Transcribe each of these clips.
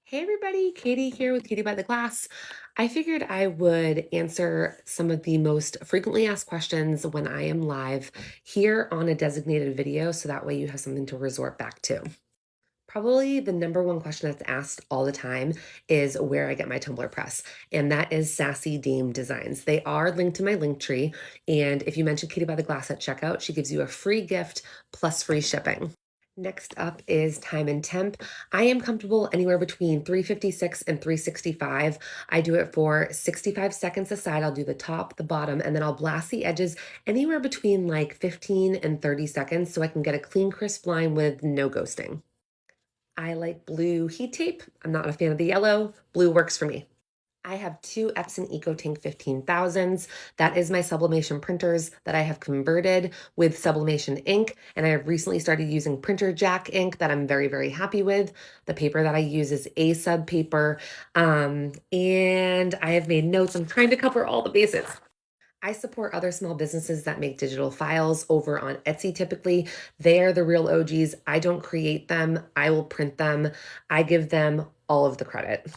Hey everybody, Katie here with Katie by the Glass. I figured I would answer some of the most frequently asked questions when I am live here on a designated video so that way you have something to resort back to. Probably the number one question that's asked all the time is where I get my Tumblr press, and that is Sassy Dame Designs. They are linked to my link tree, and if you mention Katie by the Glass at checkout, she gives you a free gift plus free shipping. Next up is time and temp. I am comfortable anywhere between 356 and 365. I do it for 65 seconds aside. I'll do the top, the bottom, and then I'll blast the edges anywhere between like 15 and 30 seconds so I can get a clean, crisp line with no ghosting. I like blue heat tape. I'm not a fan of the yellow. Blue works for me. I have two Epson EcoTank 15,000s. That is my sublimation printers that I have converted with sublimation ink. And I have recently started using Printer Jack ink that I'm very, very happy with. The paper that I use is A sub paper. And I have made notes. I'm trying to cover all the bases. I support other small businesses that make digital files over on Etsy typically. They're the real OGs. I don't create them, I will print them. I give them all of the credit.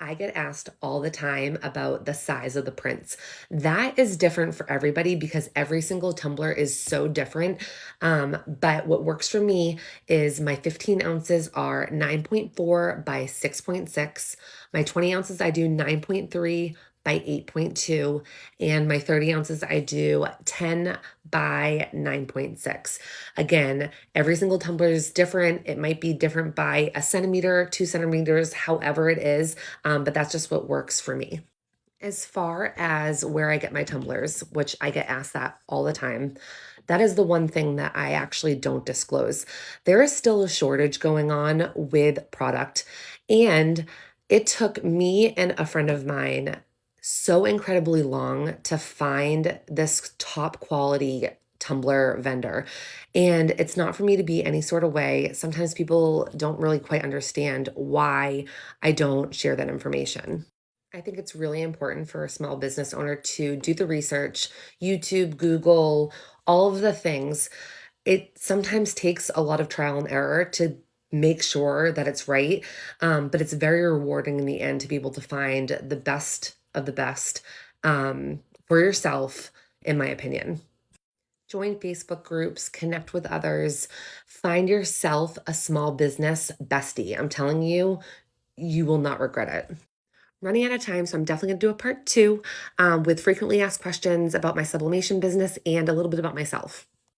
I get asked all the time about the size of the prints. That is different for everybody because every single tumbler is so different. But what works for me is my 15 ounces are 9.4 by 6.6. My 20 ounces, I do 9.3 by 8.2, and my 30 ounces, I do 10 by 9.6. Again, every single tumbler is different. It might be different by a centimeter, 2 centimeters, however it is, but that's just what works for me. As far as where I get my tumblers, which I get asked that all the time, that is the one thing that I actually don't disclose. There is still a shortage going on with product, and it took me and a friend of mine so incredibly long to find this top quality tumbler vendor. And it's not for me to be any sort of way. Sometimes people don't really quite understand why I don't share that information. I think it's really important for a small business owner to do the research, YouTube, Google, all of the things. It sometimes takes a lot of trial and error to make sure that it's right, but it's very rewarding in the end to be able to find the best of the best for yourself, in my opinion. Join Facebook groups, connect with others, find yourself a small business bestie. I'm telling you, you will not regret it. Running out of time, so I'm definitely going to do a part two with frequently asked questions about my sublimation business and a little bit about myself.